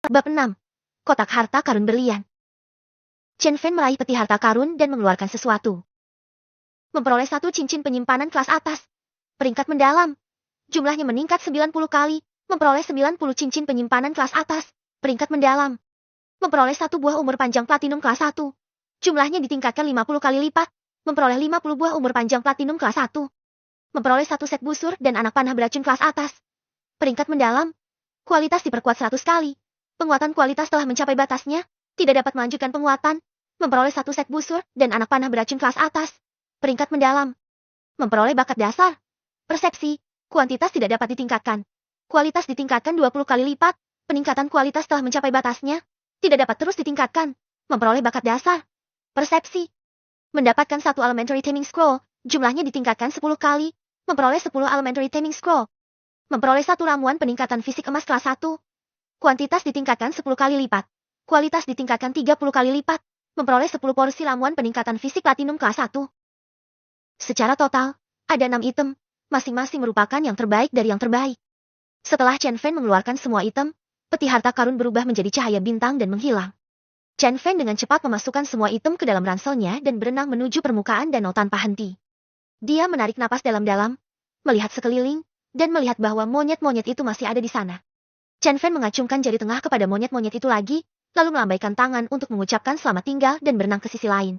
Bab 6. Kotak harta karun berlian. Chen Fan meraih peti harta karun dan mengeluarkan sesuatu. Memperoleh satu cincin penyimpanan kelas atas. Peringkat mendalam. Jumlahnya meningkat 90 kali. Memperoleh 90 cincin penyimpanan kelas atas. Peringkat mendalam. Memperoleh satu buah umur panjang platinum kelas 1. Jumlahnya ditingkatkan 50 kali lipat. Memperoleh 50 buah umur panjang platinum kelas 1. Memperoleh satu set busur dan anak panah beracun kelas atas. Peringkat mendalam. Kualitas diperkuat 100 kali. Penguatan kualitas telah mencapai batasnya, tidak dapat melanjutkan penguatan, memperoleh satu set busur dan anak panah beracun kelas atas. Peringkat mendalam. Memperoleh bakat dasar. Persepsi, kuantitas tidak dapat ditingkatkan. Kualitas ditingkatkan 20 kali lipat, peningkatan kualitas telah mencapai batasnya, tidak dapat terus ditingkatkan. Memperoleh bakat dasar. Persepsi. Mendapatkan satu elementary taming scroll, jumlahnya ditingkatkan 10 kali, memperoleh 10 elementary taming scroll. Memperoleh satu ramuan peningkatan fisik emas kelas 1. Kuantitas ditingkatkan 10 kali lipat. Kualitas ditingkatkan 30 kali lipat. Memperoleh 10 porsi ramuan peningkatan fisik platinum kelas 1. Secara total, ada 6 item. Masing-masing merupakan yang terbaik dari yang terbaik. Setelah Chen Fan mengeluarkan semua item, peti harta karun berubah menjadi cahaya bintang dan menghilang. Chen Fan dengan cepat memasukkan semua item ke dalam ranselnya dan berenang menuju permukaan danau tanpa henti. Dia menarik napas dalam-dalam, melihat sekeliling, dan melihat bahwa monyet-monyet itu masih ada di sana. Chen Fan mengacungkan jari tengah kepada monyet-monyet itu lagi, lalu melambaikan tangan untuk mengucapkan selamat tinggal dan berenang ke sisi lain.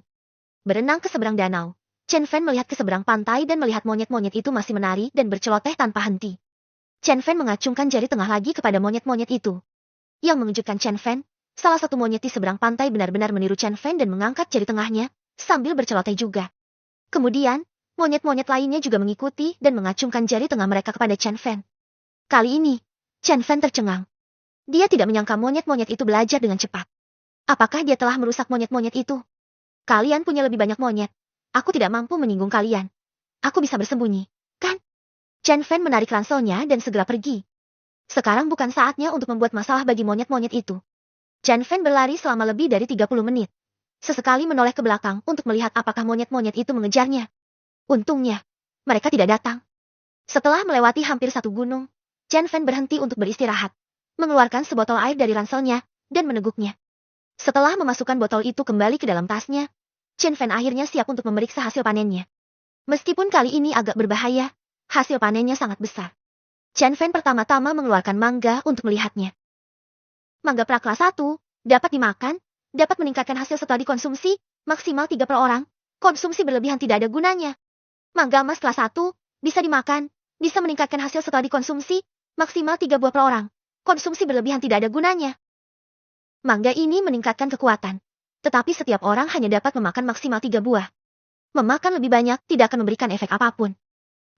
Berenang ke seberang danau. Chen Fan melihat ke seberang pantai dan melihat monyet-monyet itu masih menari dan berceloteh tanpa henti. Chen Fan mengacungkan jari tengah lagi kepada monyet-monyet itu. Yang mengejutkan Chen Fan, salah satu monyet di seberang pantai benar-benar meniru Chen Fan dan mengangkat jari tengahnya, sambil berceloteh juga. Kemudian, monyet-monyet lainnya juga mengikuti dan mengacungkan jari tengah mereka kepada Chen Fan. Kali ini, Chen Fan tercengang. Dia tidak menyangka monyet-monyet itu belajar dengan cepat. Apakah dia telah merusak monyet-monyet itu? Kalian punya lebih banyak monyet. Aku tidak mampu menyinggung kalian. Aku bisa bersembunyi, kan? Chen Fan menarik ranselnya dan segera pergi. Sekarang bukan saatnya untuk membuat masalah bagi monyet-monyet itu. Chen Fan berlari selama lebih dari 30 menit. Sesekali menoleh ke belakang untuk melihat apakah monyet-monyet itu mengejarnya. Untungnya, mereka tidak datang. Setelah melewati hampir satu gunung, Chen Fan berhenti untuk beristirahat, mengeluarkan sebotol air dari ranselnya, dan meneguknya. Setelah memasukkan botol itu kembali ke dalam tasnya, Chen Fan akhirnya siap untuk memeriksa hasil panennya. Meskipun kali ini agak berbahaya, hasil panennya sangat besar. Chen Fan pertama-tama mengeluarkan mangga untuk melihatnya. Mangga pra-kelas 1, dapat dimakan, dapat meningkatkan hasil setelah dikonsumsi, maksimal 3 per orang, konsumsi berlebihan tidak ada gunanya. Mangga emas kelas 1, bisa dimakan, bisa meningkatkan hasil setelah dikonsumsi, maksimal 3 buah per orang. Konsumsi berlebihan tidak ada gunanya. Mangga ini meningkatkan kekuatan. Tetapi setiap orang hanya dapat memakan maksimal 3 buah. Memakan lebih banyak tidak akan memberikan efek apapun.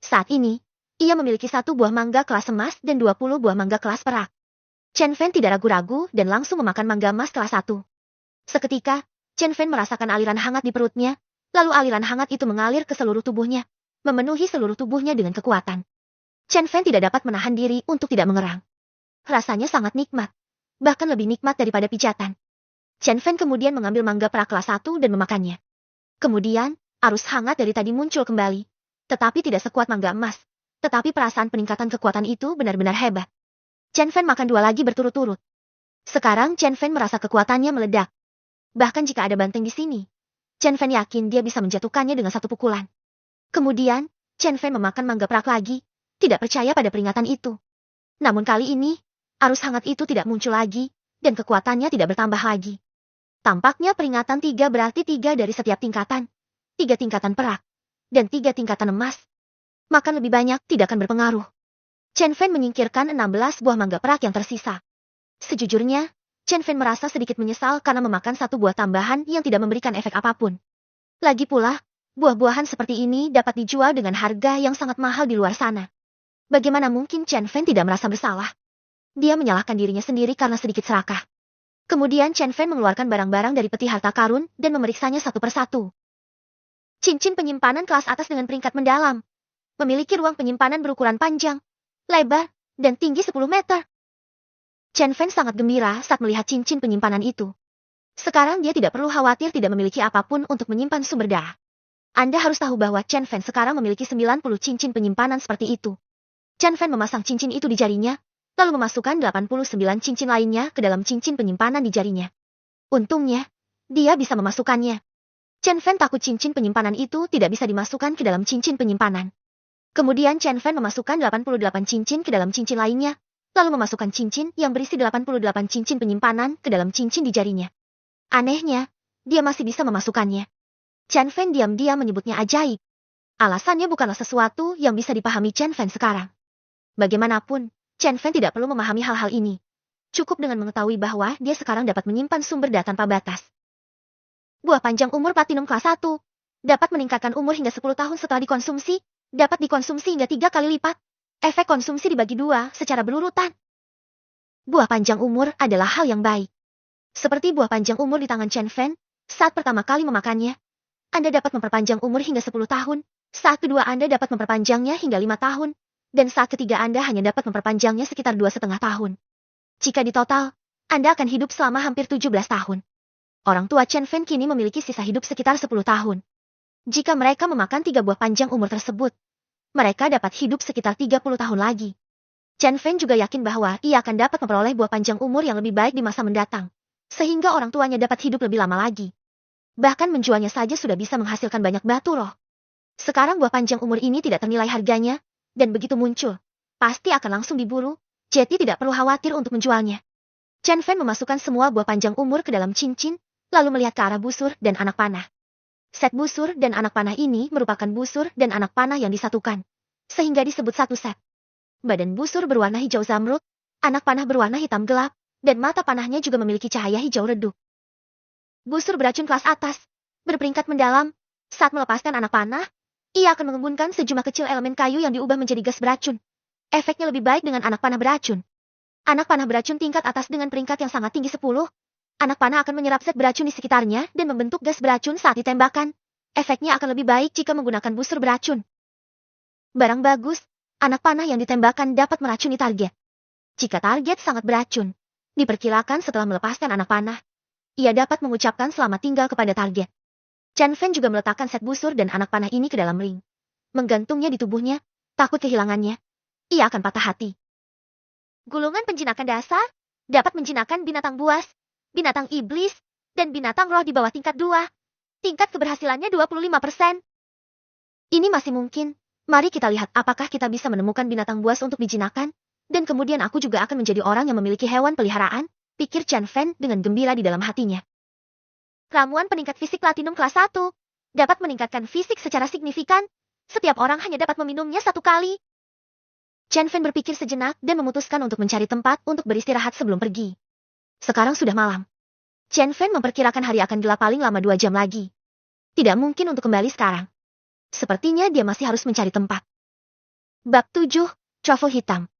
Saat ini, ia memiliki 1 buah mangga kelas emas dan 20 buah mangga kelas perak. Chen Fan tidak ragu-ragu dan langsung memakan mangga emas kelas 1. Seketika, Chen Fan merasakan aliran hangat di perutnya, lalu aliran hangat itu mengalir ke seluruh tubuhnya, memenuhi seluruh tubuhnya dengan kekuatan. Chen Fan tidak dapat menahan diri untuk tidak mengerang. Rasanya sangat nikmat. Bahkan lebih nikmat daripada pijatan. Chen Fan kemudian mengambil mangga pra kelas 1 dan memakannya. Kemudian, arus hangat dari tadi muncul kembali. Tetapi tidak sekuat mangga emas. Tetapi perasaan peningkatan kekuatan itu benar-benar hebat. Chen Fan makan 2 lagi berturut-turut. Sekarang Chen Fan merasa kekuatannya meledak. Bahkan jika ada banteng di sini, Chen Fan yakin dia bisa menjatuhkannya dengan 1 pukulan. Kemudian, Chen Fan memakan mangga prak lagi. Tidak percaya pada peringatan itu. Namun kali ini, arus hangat itu tidak muncul lagi, dan kekuatannya tidak bertambah lagi. Tampaknya peringatan 3 berarti 3 dari setiap tingkatan. 3 tingkatan perak, dan 3 tingkatan emas. Makan lebih banyak tidak akan berpengaruh. Chen Fan menyingkirkan 16 buah mangga perak yang tersisa. Sejujurnya, Chen Fan merasa sedikit menyesal karena memakan 1 buah tambahan yang tidak memberikan efek apapun. Lagi pula, buah-buahan seperti ini dapat dijual dengan harga yang sangat mahal di luar sana. Bagaimana mungkin Chen Fan tidak merasa bersalah? Dia menyalahkan dirinya sendiri karena sedikit serakah. Kemudian Chen Fan mengeluarkan barang-barang dari peti harta karun dan memeriksanya satu persatu. Cincin penyimpanan kelas atas dengan peringkat mendalam. Memiliki ruang penyimpanan berukuran panjang, lebar, dan tinggi 10 meter. Chen Fan sangat gembira saat melihat cincin penyimpanan itu. Sekarang dia tidak perlu khawatir tidak memiliki apapun untuk menyimpan sumber daya. Anda harus tahu bahwa Chen Fan sekarang memiliki 90 cincin penyimpanan seperti itu. Chen Fan memasang cincin itu di jarinya, lalu memasukkan 89 cincin lainnya ke dalam cincin penyimpanan di jarinya. Untungnya, dia bisa memasukkannya. Chen Fan takut cincin penyimpanan itu tidak bisa dimasukkan ke dalam cincin penyimpanan. Kemudian Chen Fan memasukkan 88 cincin ke dalam cincin lainnya, lalu memasukkan cincin yang berisi 88 cincin penyimpanan ke dalam cincin di jarinya. Anehnya, dia masih bisa memasukkannya. Chen Fan diam-diam menyebutnya ajaib. Alasannya bukanlah sesuatu yang bisa dipahami Chen Fan sekarang. Bagaimanapun, Chen Fan tidak perlu memahami hal-hal ini. Cukup dengan mengetahui bahwa dia sekarang dapat menyimpan sumber data tanpa batas. Buah panjang umur platinum kelas 1 dapat meningkatkan umur hingga 10 tahun setelah dikonsumsi, dapat dikonsumsi hingga 3 kali lipat. Efek konsumsi dibagi 2 secara berurutan. Buah panjang umur adalah hal yang baik. Seperti buah panjang umur di tangan Chen Fan, saat pertama kali memakannya, Anda dapat memperpanjang umur hingga 10 tahun, saat kedua Anda dapat memperpanjangnya hingga 5 tahun, dan saat ketiga Anda hanya dapat memperpanjangnya sekitar 2,5 tahun. Jika di total, Anda akan hidup selama hampir 17 tahun. Orang tua Chen Fan kini memiliki sisa hidup sekitar 10 tahun. Jika mereka memakan 3 buah panjang umur tersebut, mereka dapat hidup sekitar 30 tahun lagi. Chen Fan juga yakin bahwa ia akan dapat memperoleh buah panjang umur yang lebih baik di masa mendatang, sehingga orang tuanya dapat hidup lebih lama lagi. Bahkan menjualnya saja sudah bisa menghasilkan banyak batu roh. Sekarang buah panjang umur ini tidak ternilai harganya, dan begitu muncul, pasti akan langsung diburu, jadi tidak perlu khawatir untuk menjualnya. Chen Fan memasukkan semua buah panjang umur ke dalam cincin, lalu melihat ke arah busur dan anak panah. Set busur dan anak panah ini merupakan busur dan anak panah yang disatukan, sehingga disebut satu set. Badan busur berwarna hijau zamrud, anak panah berwarna hitam gelap, dan mata panahnya juga memiliki cahaya hijau redup. Busur beracun kelas atas, berperingkat mendalam. Saat melepaskan anak panah, ia akan mengembunkan sejumlah kecil elemen kayu yang diubah menjadi gas beracun. Efeknya lebih baik dengan anak panah beracun. Anak panah beracun tingkat atas dengan peringkat yang sangat tinggi 10. Anak panah akan menyerap zat beracun di sekitarnya dan membentuk gas beracun saat ditembakkan. Efeknya akan lebih baik jika menggunakan busur beracun. Barang bagus, anak panah yang ditembakkan dapat meracuni target. Jika target sangat beracun, diperkirakan setelah melepaskan anak panah, ia dapat mengucapkan selamat tinggal kepada target. Chen Fan juga meletakkan set busur dan anak panah ini ke dalam ring. Menggantungnya di tubuhnya, takut kehilangannya. Ia akan patah hati. Gulungan penjinakan dasar dapat menjinakkan binatang buas, binatang iblis, dan binatang roh di bawah tingkat 2. Tingkat keberhasilannya 25%. Ini masih mungkin. Mari kita lihat apakah kita bisa menemukan binatang buas untuk dijinakkan, dan kemudian aku juga akan menjadi orang yang memiliki hewan peliharaan, pikir Chen Fan dengan gembira di dalam hatinya. Ramuan peningkat fisik platinum kelas 1 dapat meningkatkan fisik secara signifikan. Setiap orang hanya dapat meminumnya 1 kali. Chen Fan berpikir sejenak dan memutuskan untuk mencari tempat untuk beristirahat sebelum pergi. Sekarang sudah malam. Chen Fan memperkirakan hari akan gelap paling lama 2 jam lagi. Tidak mungkin untuk kembali sekarang. Sepertinya dia masih harus mencari tempat. Bab 7, Truffle Hitam.